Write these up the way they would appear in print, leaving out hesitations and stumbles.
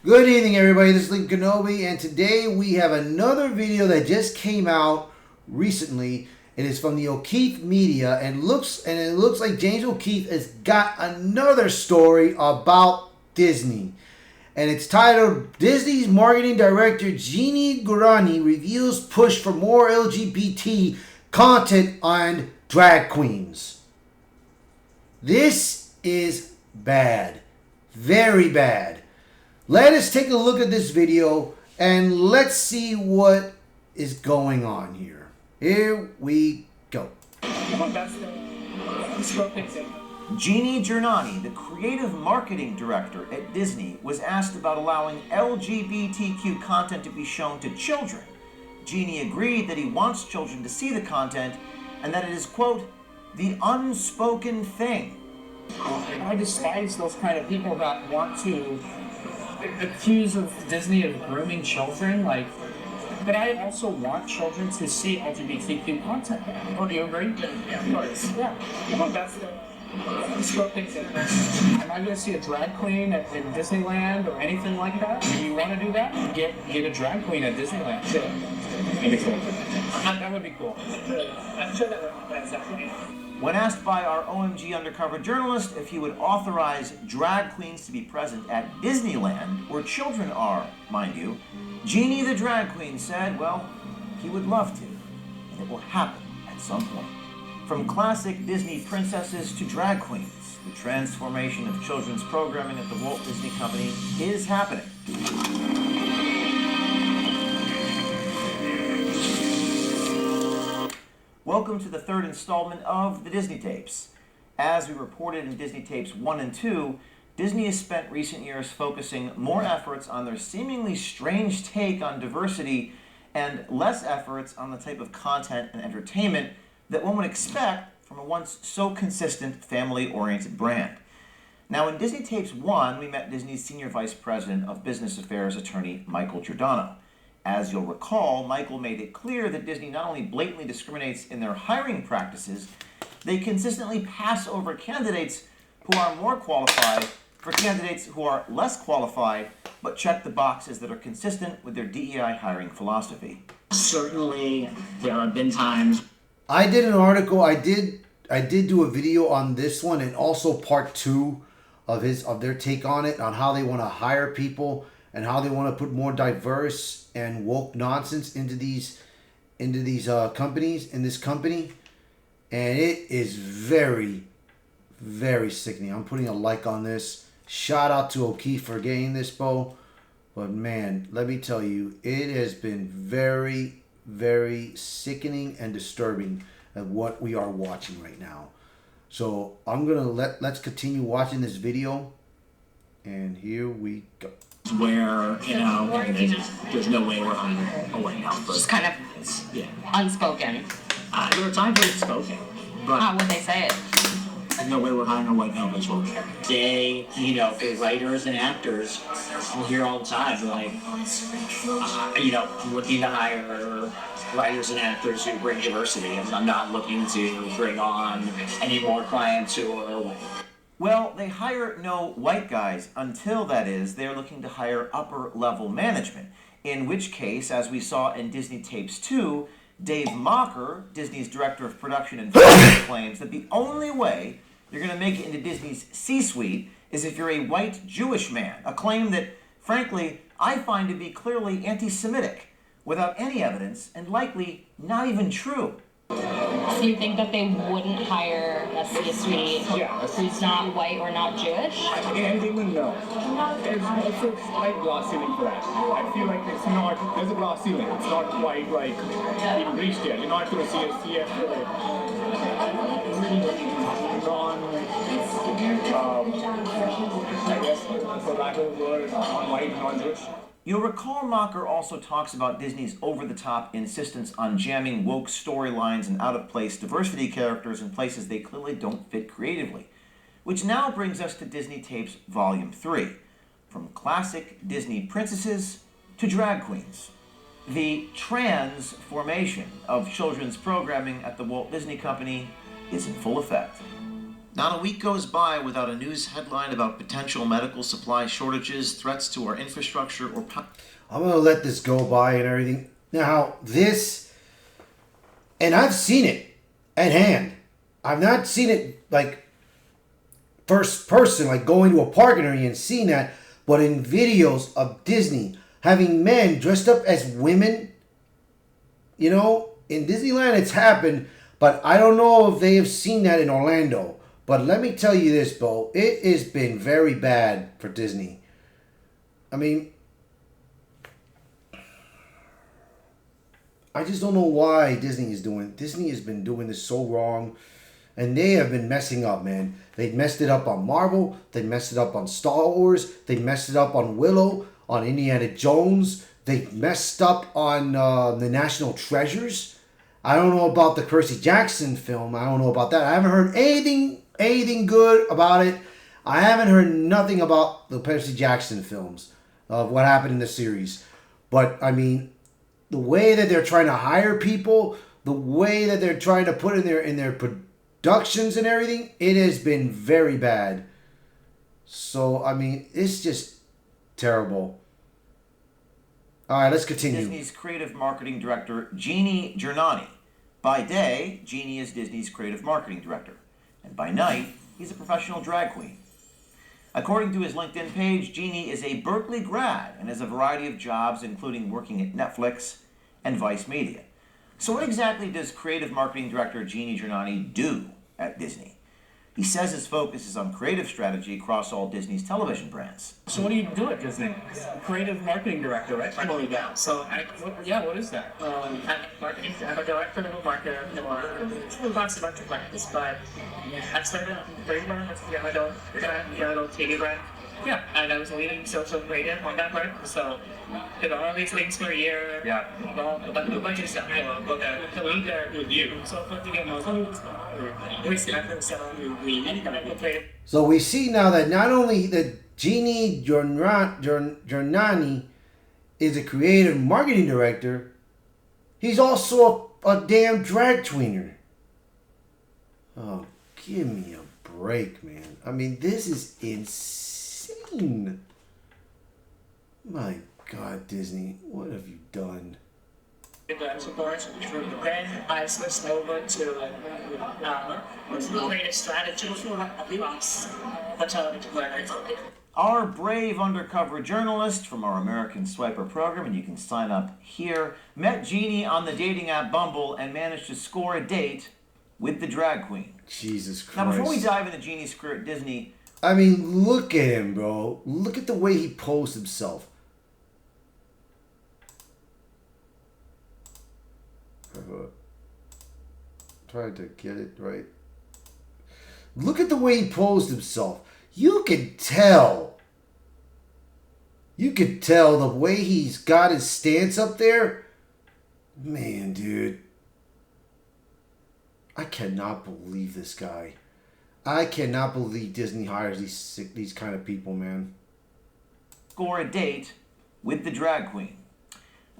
Good evening, everybody. This is Lincoln Kenobi, and today we have another video that just came out recently. It is from the O'Keefe Media, and it looks like James O'Keefe has got another story about Disney, and it's titled "Disney's Marketing Director Jeannie Gurani Reveals Push for More LGBT Content on Drag Queens." This is bad, very bad. Let us take a look at this video and let's see what is going on here. Here we go. Jeannie Gurani, the creative marketing director at Disney, was asked about allowing LGBTQ content to be shown to children. Jeannie agreed that he wants children to see the content and that it is, quote, the unspoken thing. I despise those kind of people that want to accuse of Disney of grooming children, but I also want children to see LGBTQ content. Oh, do you agree? Yeah, of course. Yeah. Well, that's the unspoken thing. Am I going to see a drag queen in Disneyland or anything like that? Do you want to do that? Get a drag queen at Disneyland too. That would be cool. I'm sure that would be. When asked by our OMG undercover journalist if he would authorize drag queens to be present at Disneyland, where children are, mind you, Jeannie the drag queen said, well, he would love to, and it will happen at some point. From classic Disney princesses to drag queens, the transformation of children's programming at the Walt Disney Company is happening. Welcome to the third installment of the Disney Tapes. As we reported in Disney Tapes 1 and 2, Disney has spent recent years focusing more efforts on their seemingly strange take on diversity and less efforts on the type of content and entertainment that one would expect from a once so consistent family-oriented brand. Now, in Disney Tapes 1, we met Disney's Senior Vice President of Business Affairs attorney Michael Giordano. As you'll recall, Michael made it clear that Disney not only blatantly discriminates in their hiring practices, they consistently pass over candidates who are more qualified for candidates who are less qualified, but check the boxes that are consistent with their DEI hiring philosophy. Certainly, there have been times. I did an article. I did do a video on this one, and also part 2 of their take on it, on how they want to hire people and how they want to put more diverse and woke nonsense into these companies, in this company. And it is very, very sickening. I'm putting a like on this. Shout out to O'Keefe for getting this, Bo. But man, let me tell you, it has been very, very sickening and disturbing of what we are watching right now. So I'm gonna let's continue watching this video, and here we go. Where, there's no way we're on a white house. Just kind of unspoken. There are times where it's spoken, but how would they say it? There's no way we're hiring a white house. They, for writers and actors, we'll hear all the time, looking to hire writers and actors who bring diversity, and I'm not looking to bring on any more clients who are white. Well, they hire no white guys until, that is, they're looking to hire upper-level management. In which case, as we saw in Disney Tapes 2, Dave Mocker, Disney's director of production and finance, claims that the only way you're going to make it into Disney's C-suite is if you're a white Jewish man, a claim that, frankly, I find to be clearly anti-Semitic, without any evidence, and likely not even true. So you think that they wouldn't hire a C-suite who's not white or not Jewish? And they would know. There's also a slight glass ceiling for that. I feel like it's not, there's a glass ceiling. It's not quite even reached yet. You're not going to see a CFO I guess, for lack of a word, non-white, non-Jewish. You'll recall Mocker also talks about Disney's over-the-top insistence on jamming woke storylines and out-of-place diversity characters in places they clearly don't fit creatively. Which now brings us to Disney Tapes Volume 3, from classic Disney princesses to drag queens. The transformation of children's programming at the Walt Disney Company is in full effect. Not a week goes by without a news headline about potential medical supply shortages, threats to our infrastructure, or... I'm going to let this go by and everything. Now, this, and I've seen it at hand. I've not seen it like first person, like going to a parking area and seeing that, but in videos of Disney having men dressed up as women. You know, in Disneyland it's happened, but I don't know if they have seen that in Orlando. But let me tell you this, Bo, it has been very bad for Disney. I mean, I just don't know why Disney has been doing this so wrong. And they have been messing up, man. They messed it up on Marvel. They messed it up on Star Wars. They messed it up on Willow, on Indiana Jones. They messed up on the National Treasures. I don't know about the Percy Jackson film. I don't know about that. I haven't heard anything good about it. I haven't heard nothing about the Percy Jackson films of what happened in the series. But, I mean, the way that they're trying to hire people, the way that they're trying to put in their productions and everything, it has been very bad. So, I mean, it's just terrible. All right, let's continue. Disney's creative marketing director, Jeannie Giannani. By day, Jeannie is Disney's creative marketing director. And by night, he's a professional drag queen. According to his LinkedIn page, Jeannie is a Berkeley grad and has a variety of jobs, including working at Netflix and Vice Media. So what exactly does creative marketing director Jeannie Giannani do at Disney? He says his focus is on creative strategy across all Disney's television brands. So what do you do at Disney? Creative marketing director, right? I believe that. So What is that? I'm a director of a marketer for lots of bunch of markets, but I started Brainburn with Yamato TV brand. Yeah. And I was leading social media on that brand, so did all these things for a year. Yeah. Well, a bunch of stuff. To lead there with you. So put together So we see now that not only that Jeannie Giannani is a creative marketing director, he's also a damn drag tweener. Oh, give me a break, man. I mean, this is insane. My God, Disney, what have you done? Then I switched over to creative strategy across the television brand. Our brave undercover journalist from our American Swiper program, and you can sign up here, met Jeannie on the dating app Bumble and managed to score a date with the drag queen. Jesus Christ. Now, before we dive into Jeannie's career at Disney... I mean, look at him, bro. Look at the way he posed himself. Trying to get it right. Look at the way he posed himself. You could tell. You could tell the way he's got his stance up there. Man, dude. I cannot believe this guy. I cannot believe Disney hires these kind of people, man. Score a date with the drag queen.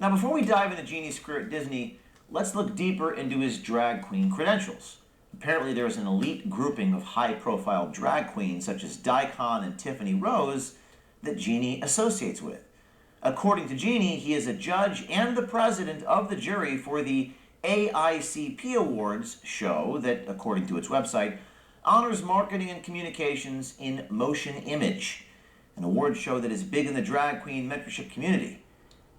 Now, before we dive into Jeannie's career at Disney, let's look deeper into his drag queen credentials. Apparently, there's an elite grouping of high-profile drag queens such as Daikon and Tiffany Rose that Jeannie associates with. According to Jeannie, he is a judge and the president of the jury for the AICP Awards show that, according to its website, honors marketing and communications in motion image, an award show that is big in the drag queen mentorship community.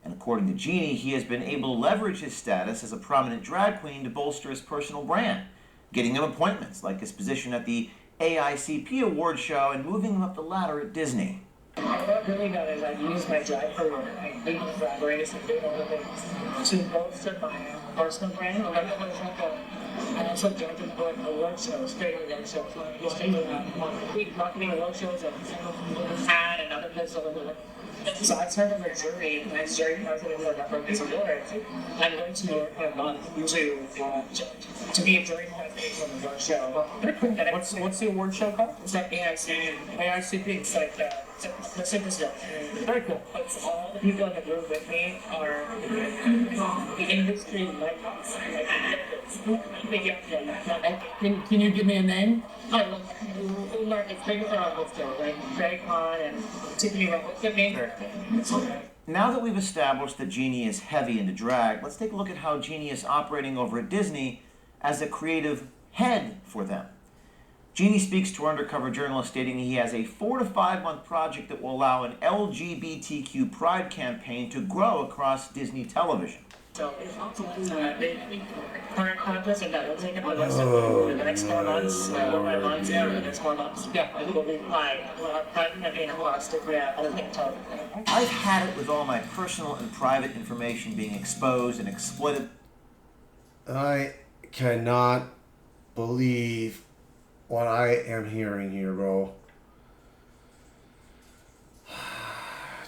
And according to Jeannie, he has been able to leverage his status as a prominent drag queen to bolster his personal brand, getting him appointments like his position at the AICP Award show and moving him up the ladder at Disney. What really got is I use my drag career and big collaborators and big other things to bolster my personal brand. I also joined the award shows, creating award shows, marketing award shows, and had and other places over there. So I serve on the jury, and as jury president for Republicans Award, I'm going to New York in a month to be a jury president on the award show. What's the award show called? It's like AICP. AICP. It's like the super stuff. Very cool. But all the people in the room with me are the industry legends. Can you give me a name? It's big for our still, like Greg Hahn and Tiffany Russell. Now that we've established that Jeannie is heavy into drag, let's take a look at how Jeannie is operating over at Disney as a creative head for them. Jeannie speaks to our undercover journalist, stating he has a 4 to 5 month project that will allow an LGBTQ pride campaign to grow across Disney television. So, the current contest and that will take up the rest of the next 4 months, 4 months, yeah, the next 4 months. Yeah. I think we'll be fine. We'll have pride campaign and we'll have stick with other things. I've had it with all my personal and private information being exposed and exploited. I cannot believe what I am hearing here, bro.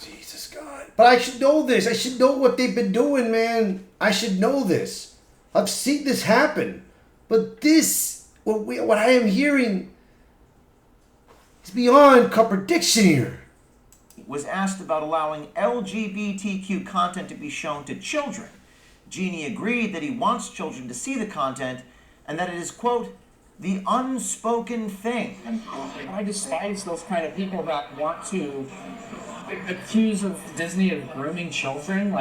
Jesus God. But I should know this. I should know what they've been doing, man. I should know this. I've seen this happen. But this, what I am hearing, is beyond contradiction here. Was asked about allowing LGBTQ content to be shown to children. Jeannie agreed that he wants children to see the content and that it is, quote, the unspoken thing. I despise those kind of people that want to accuse of Disney of grooming children.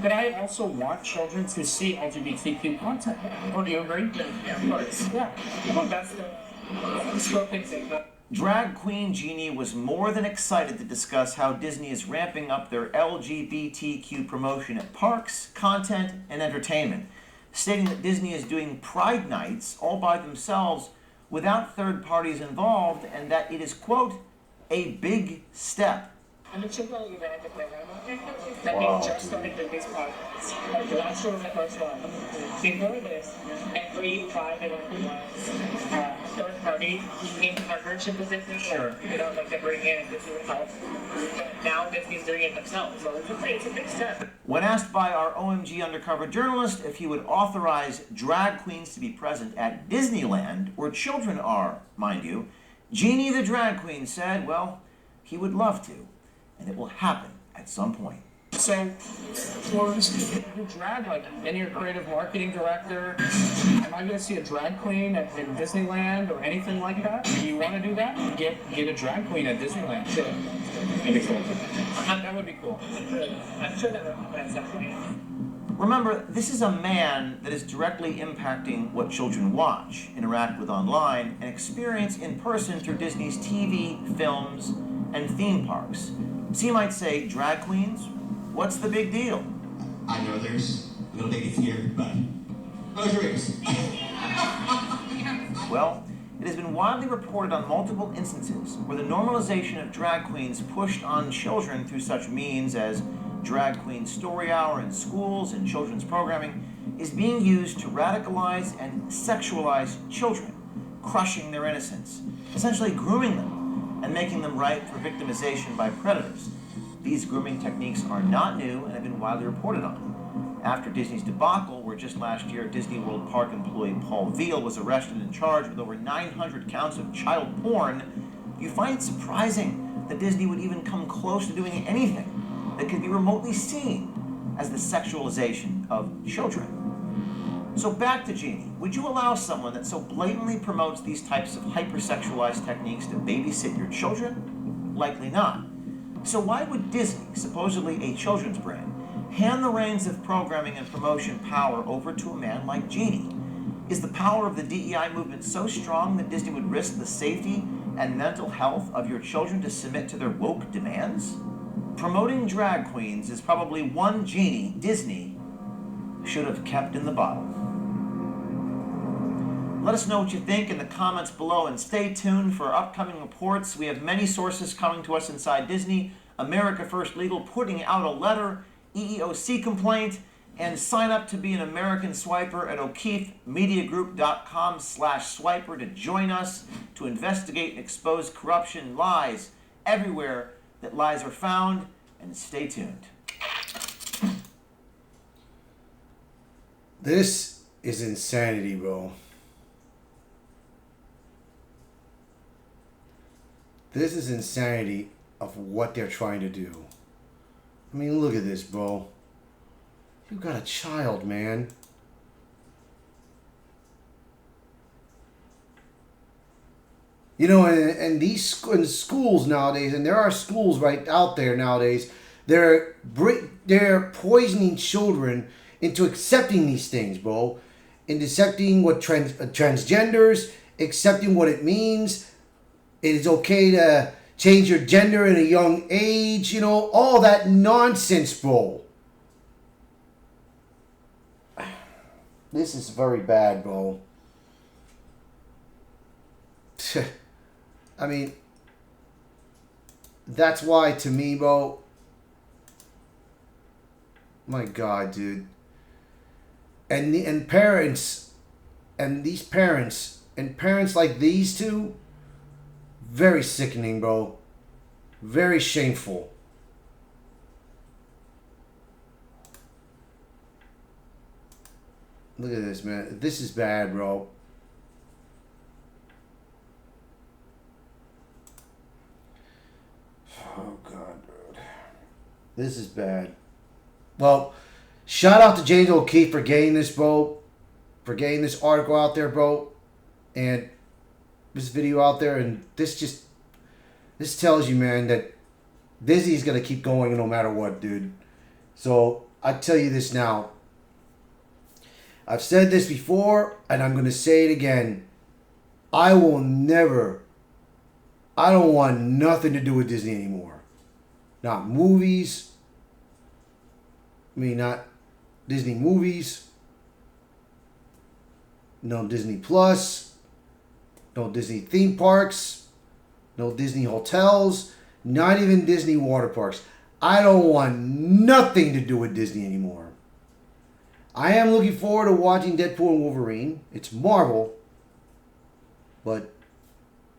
But I also want children to see LGBTQ content. Don't you agree? Yeah, of course. Yeah. Well, that's the unspoken thing. Drag queen Jeannie was more than excited to discuss how Disney is ramping up their LGBTQ promotion at parks, content, and entertainment, stating that Disney is doing Pride Nights all by themselves without third parties involved and that it is, quote, a big step. I'm not sure about you guys, that they just started the big podcast. Like last year was the first one. Before this, every Pride event was third party in partnership with Disney. Sure. Like they bring in Disney would help. But now Disney's doing it themselves, so it's a big step. When asked by our OMG undercover journalist if he would authorize drag queens to be present at Disneyland, where children are, mind you, Jeannie the drag queen said, well, he would love to, and it will happen at some point. So, for you drag, like any creative marketing director, am I going to see a drag queen at Disneyland or anything like that? Do you want to do that? Get a drag queen at Disneyland. Sure. That'd be cool. That would be cool. I'm sure that will happen at some point. Remember, this is a man that is directly impacting what children watch, interact with online, and experience in person through Disney's TV, films, and theme parks. So you might say, drag queens? What's the big deal? I know there's little babies here, but close your ears. Well, it has been widely reported on multiple instances where the normalization of drag queens pushed on children through such means as Drag Queen Story Hour in schools and children's programming is being used to radicalize and sexualize children, crushing their innocence, essentially grooming them and making them ripe for victimization by predators. These grooming techniques are not new and have been widely reported on. After Disney's debacle, where just last year Disney World Park employee Paul Veal was arrested and charged with over 900 counts of child porn, you find it surprising that Disney would even come close to doing anything that could be remotely seen as the sexualization of children. So back to Jeannie. Would you allow someone that so blatantly promotes these types of hypersexualized techniques to babysit your children? Likely not. So why would Disney, supposedly a children's brand, hand the reins of programming and promotion power over to a man like Jeannie? Is the power of the DEI movement so strong that Disney would risk the safety and mental health of your children to submit to their woke demands? Promoting drag queens is probably one Jeannie Disney should have kept in the bottle. Let us know what you think in the comments below and stay tuned for upcoming reports. We have many sources coming to us inside Disney. America First Legal putting out a letter, EEOC complaint, and sign up to be an American Swiper at O'KeefeMediaGroup.com/swiper to join us to investigate and expose corruption, lies everywhere that lies are found, and stay tuned. This is insanity, bro. This is insanity of what they're trying to do. I mean, look at this, bro. You got a child, man. You know, and these in schools nowadays, and there are schools right out there nowadays, they're poisoning children into accepting these things, bro. In accepting what transgenders, accepting what it means. It is okay to change your gender at a young age, you know, all that nonsense, bro. This is very bad, bro. I mean, that's why, to me, bro, my God, dude. And parents, and these parents, and parents like these two, very sickening, bro. Very shameful. Look at this, man. This is bad, bro. Oh, God, dude. This is bad. Well, shout out to James O'Keefe for getting this, bro. For getting this article out there, bro. And this video out there. And this tells you, man, that Disney's going to keep going no matter what, dude. So, I tell you this now. I've said this before, and I'm going to say it again. I don't want nothing to do with Disney anymore. Not movies. I mean, not Disney movies. No Disney Plus. No Disney theme parks. No Disney hotels. Not even Disney water parks. I don't want nothing to do with Disney anymore. I am looking forward to watching Deadpool and Wolverine. It's Marvel. But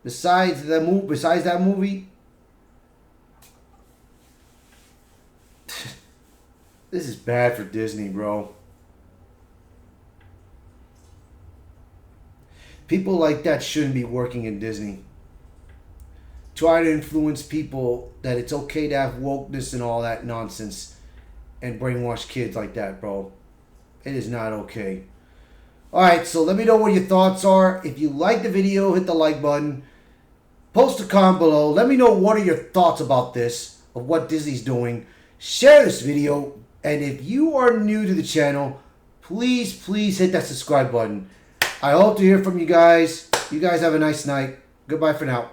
besides that movie, this is bad for Disney, bro. People like that shouldn't be working in Disney. Try to influence people that it's okay to have wokeness and all that nonsense and brainwash kids like that, bro. It is not okay. Alright, so let me know what your thoughts are. If you like the video, hit the like button. Post a comment below. Let me know what are your thoughts about this, of what Disney's doing. Share this video. And if you are new to the channel, please hit that subscribe button. I hope to hear from you guys. You guys have a nice night. Goodbye for now.